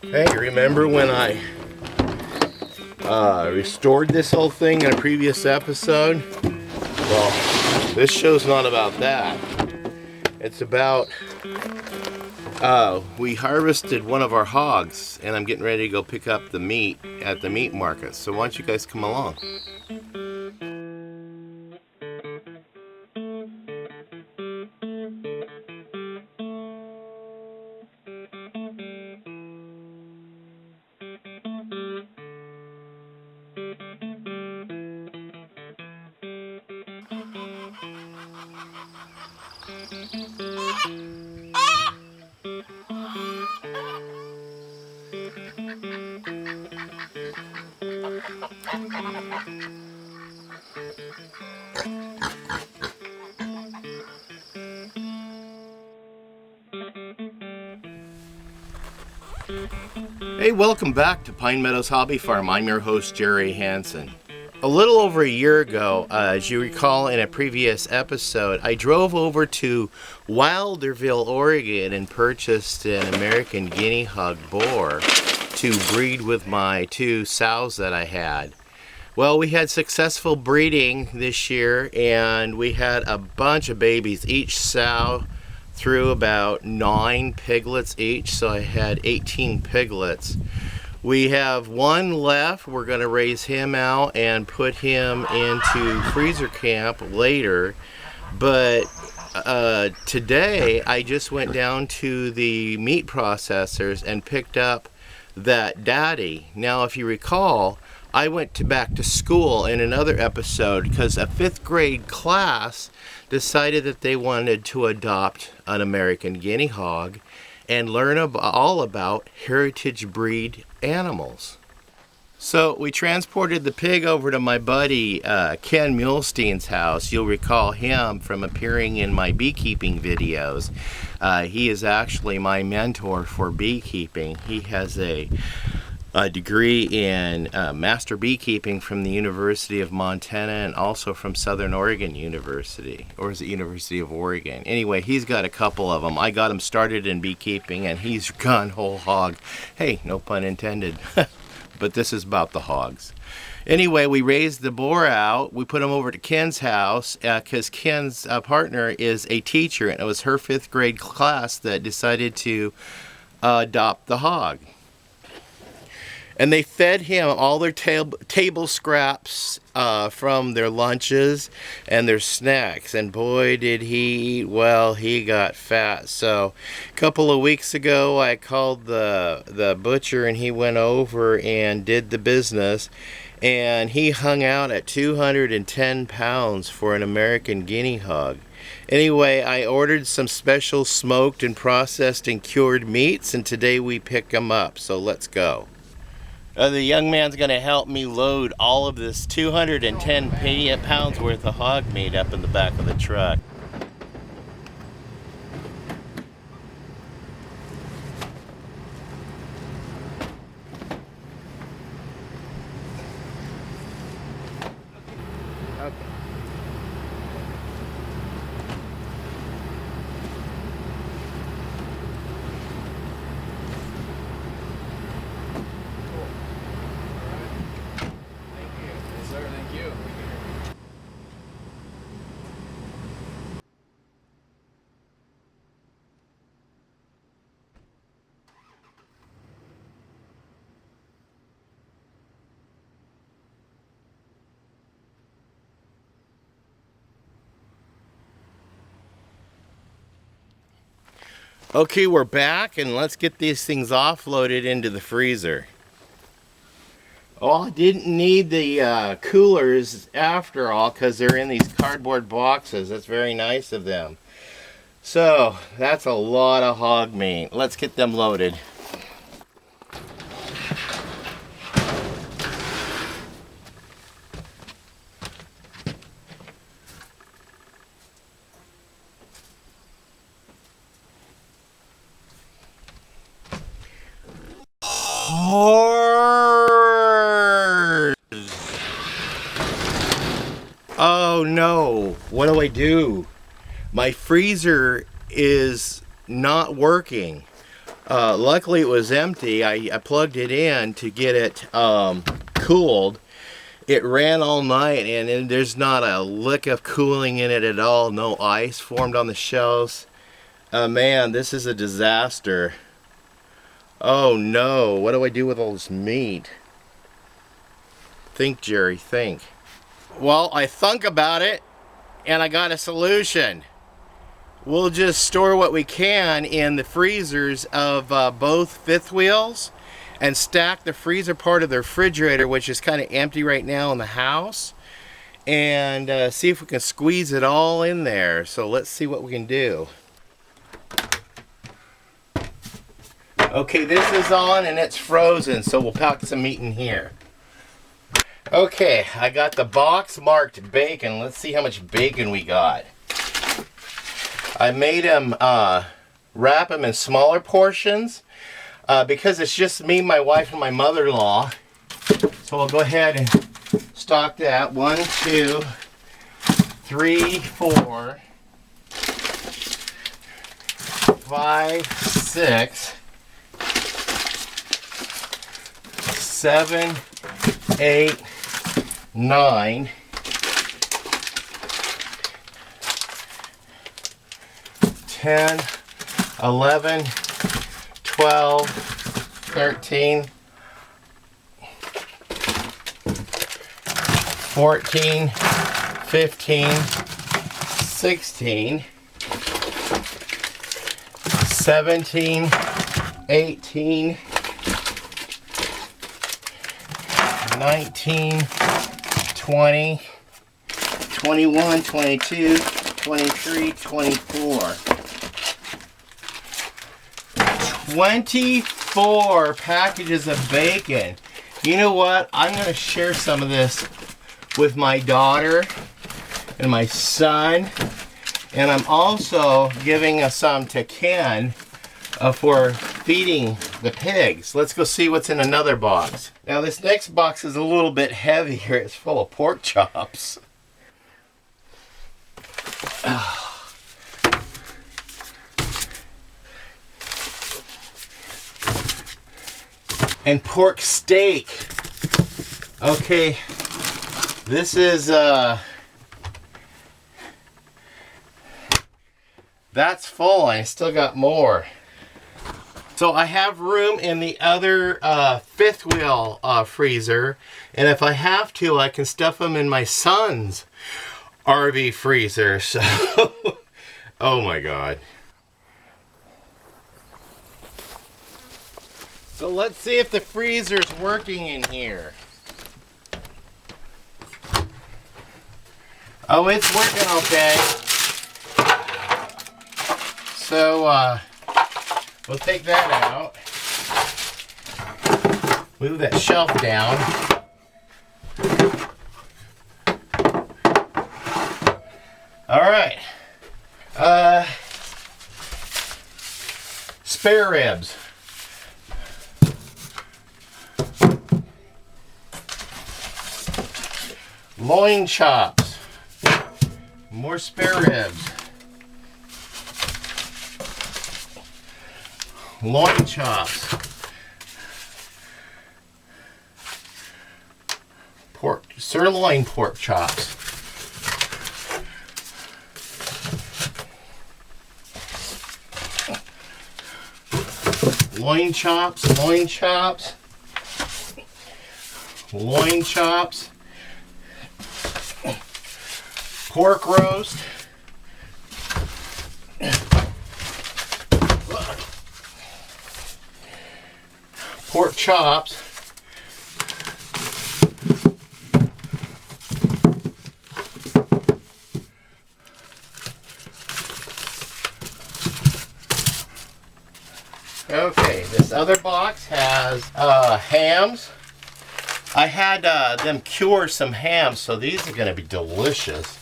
Hey, remember when I restored this whole thing in a previous episode? Well, this show's not about that. It's about, we harvested one of our hogs, and I'm getting ready to go pick up the meat at the meat market. So why don't you guys come along? Hey, welcome back to Pine Meadows Hobby Farm. I'm your host, Jerry Hanson. A little over a year ago, as you recall in a previous episode, I drove over to Wilderville, Oregon and purchased an American guinea hog boar to breed with my two sows that I had. Well, we had successful breeding this year and we had a bunch of babies. Each sow threw about 9 piglets each, so I had 18 piglets. We have one left. We're going to raise him out and put him into freezer camp later. But today I just went down to the meat processors and picked up that daddy. Now, if you recall, I went back to school in another episode because a 5th grade class decided that they wanted to adopt an American guinea hog and learn all about heritage breed animals. So we transported the pig over to my buddy Ken Muhlstein's house. You'll recall him from appearing in my beekeeping videos. He is actually my mentor for beekeeping. He has a degree in master beekeeping from the University of Montana and also from Southern Oregon University, or is it University of Oregon? Anyway, he's got a couple of them. I got him started in beekeeping and he's gone whole hog. Hey, no pun intended. But this is about the hogs. Anyway, we raised the boar out. We put him over to Ken's house because Ken's partner is a teacher and it was her 5th grade class that decided to adopt the hog. And they fed him all their table scraps from their lunches and their snacks. And boy, did he eat well. He got fat. So a couple of weeks ago, I called the butcher and he went over and did the business. And he hung out at 210 pounds for an American guinea hog. Anyway, I ordered some special smoked and processed and cured meats. And today we pick them up. So let's go. The young man's going to help me load all of this 210 pounds worth of hog meat up in the back of the truck. Okay. Okay, we're back and let's get these things offloaded into the freezer. Oh, I didn't need the coolers after all because they're in these cardboard boxes. That's very nice of them. So, that's a lot of hog meat. Let's get them loaded. Oh no, what do I do? My freezer is not working. Luckily it was empty. I plugged it in to get it cooled. It ran all night, and there's not a lick of cooling in it at all. No ice formed on the shelves. Man, this is a disaster. Oh no, what do I do with all this meat? Think, Jerry, think. Well, I thunk about it, and I got a solution. We'll just store what we can in the freezers of both fifth wheels and stack the freezer part of the refrigerator, which is kind of empty right now in the house, and see if we can squeeze it all in there. So let's see what we can do. Okay, this is on and it's frozen, so we'll pack some meat in here. Okay, I got the box marked bacon. Let's see how much bacon we got. I made them wrap them in smaller portions because it's just me, my wife, and my mother-in-law. So we'll go ahead and stock that. 1, 2, 3, 4, 5, 6, 7, 8, 9, 10, 11, 12, 13, 14, 15, 16, 17, 18, 19, 20, 21, 22, 23, 24. 24 packages of bacon. You know what? I'm going to share some of this with my daughter and my son. And I'm also giving some to Ken for feeding the pigs. Let's go see what's in another box. Now this next box is a little bit heavier. It's full of pork chops. And pork steak. Okay, this is that's full. I still got more. So I have room in the other fifth wheel freezer, and if I have to, I can stuff them in my son's RV freezer. So, oh my God. So let's see if the freezer's working in here. Oh, it's working okay. So, we'll take that out. Move that shelf down. All right. Spare ribs. Loin chops. More spare ribs. Loin chops. Pork, sirloin pork chops. Loin chops, loin chops. Loin chops. Pork roast. Pork chops. Okay, this other box has hams. I had them cure some hams, so these are going to be delicious.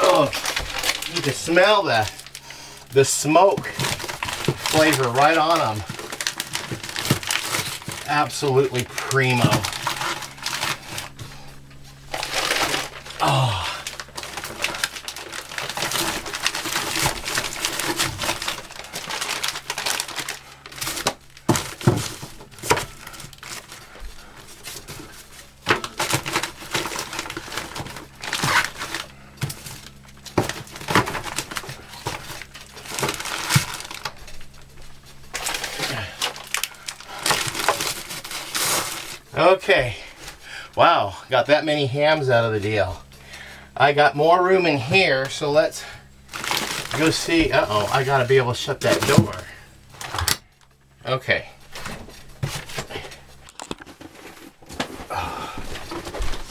Oh, you can smell the smoke flavor right on them. Absolutely primo. Oh. Okay. Wow, got that many hams out of the deal. I got more room in here, so let's go see. Uh-oh, I gotta be able to shut that door. Okay.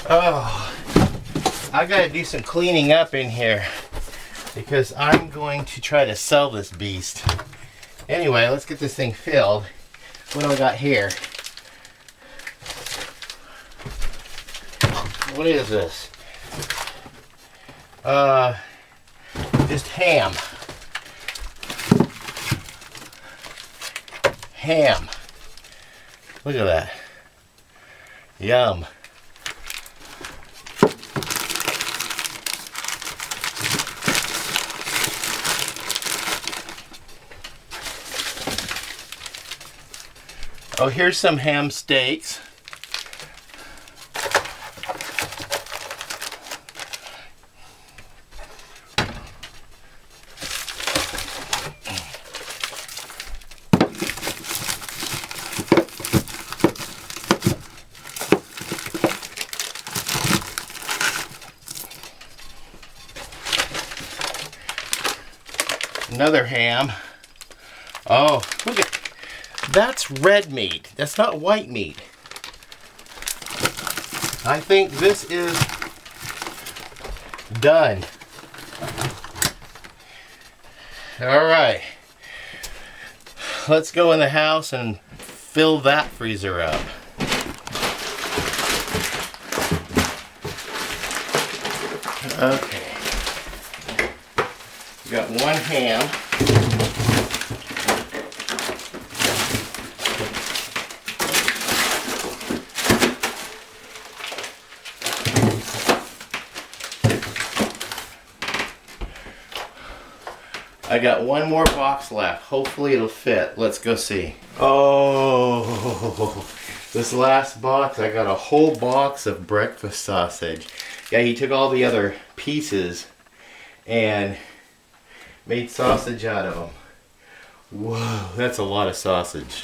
Oh, I gotta do some cleaning up in here because I'm going to try to sell this beast. Anyway, let's get this thing filled. What do I got here? What is this? Just ham. Ham. Look at that. Yum. Oh, here's some ham steaks. Another ham. Oh, look at, that's red meat. That's not white meat. I think this is done. All right. Let's go in the house and fill that freezer up. Okay. We got one ham. I got one more box left. Hopefully it'll fit. Let's go see. Oh, this last box, I got a whole box of breakfast sausage. Yeah, he took all the other pieces and made sausage out of them. Whoa, that's a lot of sausage.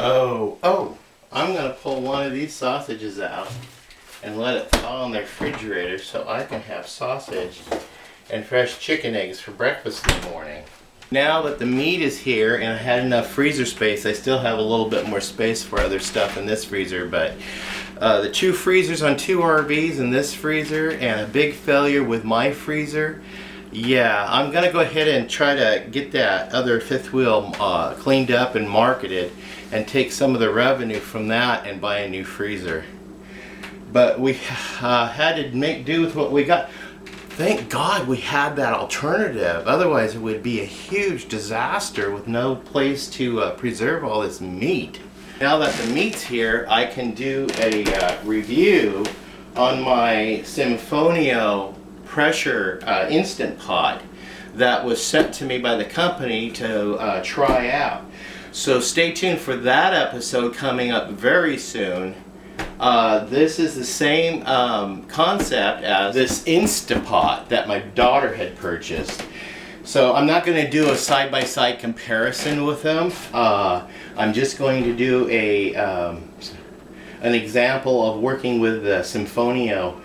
Oh, I'm going to pull one of these sausages out and let it thaw in the refrigerator so I can have sausage and fresh chicken eggs for breakfast in the morning. Now that the meat is here and I had enough freezer space, I still have a little bit more space for other stuff in this freezer, but the two freezers on two RVs in this freezer and a big failure with my freezer, yeah, I'm going to go ahead and try to get that other fifth wheel cleaned up and marketed and take some of the revenue from that and buy a new freezer. But we had to make do with what we got. Thank God we had that alternative. Otherwise it would be a huge disaster with no place to preserve all this meat. Now that the meat's here, I can do a review on my Symfonio pressure Instant Pot that was sent to me by the company to try out. So stay tuned for that episode coming up very soon. This is the same concept as this Instapot that my daughter had purchased. So I'm not going to do a side-by-side comparison with them. I'm just going to do an example of working with the Symfonio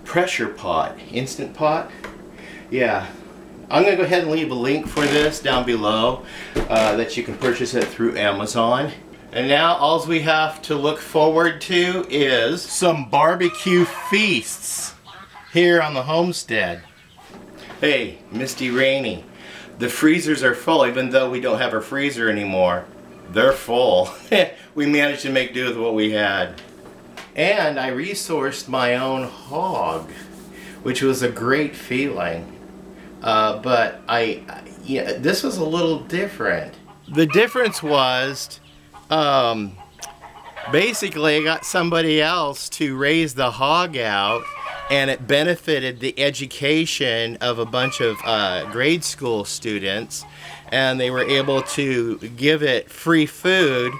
pressure pot, instant pot. Yeah, I'm going to go ahead and leave a link for this down below that you can purchase it through Amazon. And now all we have to look forward to is some barbecue feasts here on the homestead. Hey, misty, rainy. The freezers are full, even though we don't have a freezer anymore. They're full. We managed to make do with what we had. And I resourced my own hog, which was a great feeling. But this was a little different. The difference was, basically I got somebody else to raise the hog out, and it benefited the education of a bunch of grade school students, and they were able to give it free food,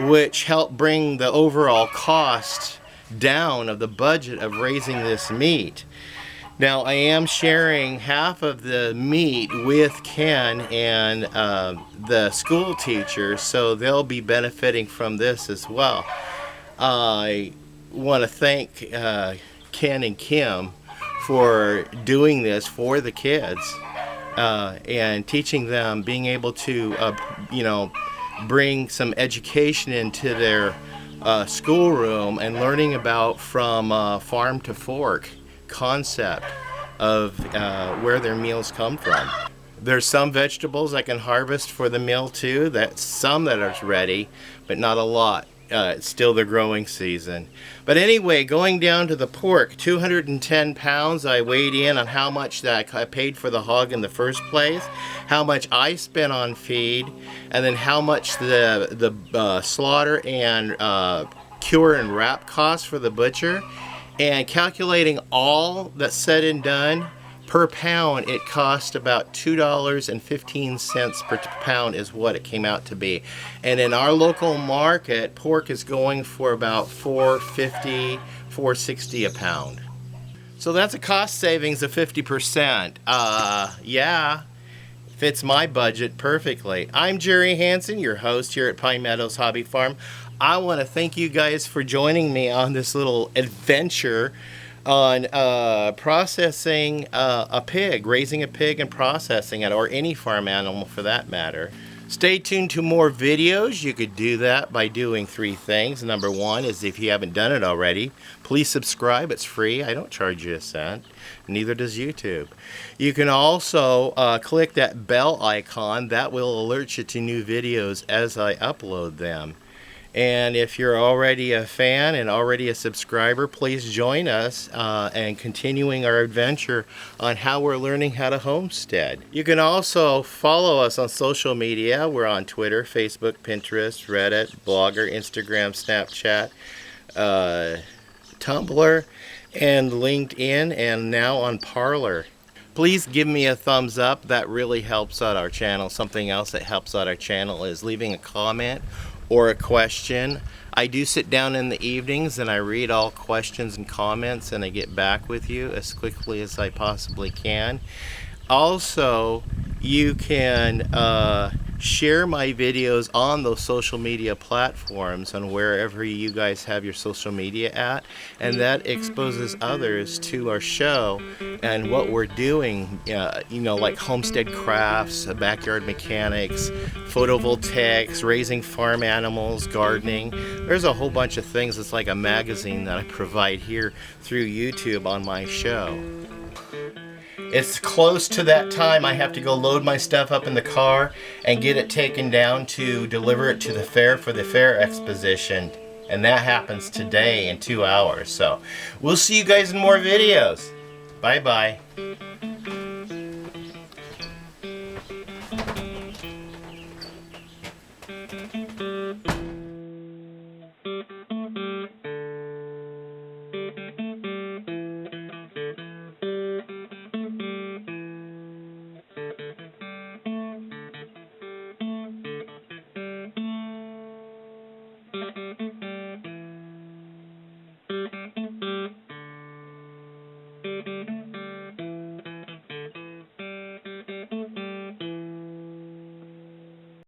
which helped bring the overall cost down of the budget of raising this meat. Now I am sharing half of the meat with Ken and the school teachers, so they'll be benefiting from this as well. I want to thank Ken and Kim for doing this for the kids and teaching them, being able to bring some education into their schoolroom and learning about from farm to fork concept of where their meals come from. There's some vegetables I can harvest for the meal too. That's some that are ready, but not a lot. It's still the growing season. But anyway, going down to the pork, 210 pounds. I weighed in on how much that I paid for the hog in the first place, how much I spent on feed, and then how much the slaughter and cure and wrap cost for the butcher. And calculating all that's said and done, per pound it cost about $2.15 per pound is what it came out to be. And in our local market, pork is going for about $4.50, $4.60 a pound. So that's a cost savings of 50%. Yeah, fits my budget perfectly. I'm Jerry Hanson, your host here at Pine Meadows Hobby Farm. I want to thank you guys for joining me on this little adventure on processing a pig, raising a pig and processing it, or any farm animal for that matter. Stay tuned to more videos. You could do that by doing 3 things. Number 1 is, if you haven't done it already, please subscribe. It's free. I don't charge you a cent. Neither does YouTube. You can also click that bell icon. That will alert you to new videos as I upload them. And if you're already a fan and already a subscriber, please join us and continuing our adventure on how we're learning how to homestead. You can also follow us on social media. We're on Twitter, Facebook, Pinterest, Reddit, Blogger, Instagram, Snapchat, Tumblr, and LinkedIn, and now on Parler. Please give me a thumbs up. That really helps out our channel. Something else that helps out our channel is leaving a comment or a question. I do sit down in the evenings and I read all questions and comments, and I get back with you as quickly as I possibly can. Also, you can share my videos on those social media platforms, on wherever you guys have your social media at, and that exposes others to our show and what we're doing, like homestead crafts, backyard mechanics, photovoltaics, raising farm animals, gardening. There's a whole bunch of things. It's like a magazine that I provide here through YouTube on my show. It's close to that time. I have to go load my stuff up in the car and get it taken down to deliver it to the fair for the fair exposition. And that happens today in 2 hours. So we'll see you guys in more videos. Bye-bye.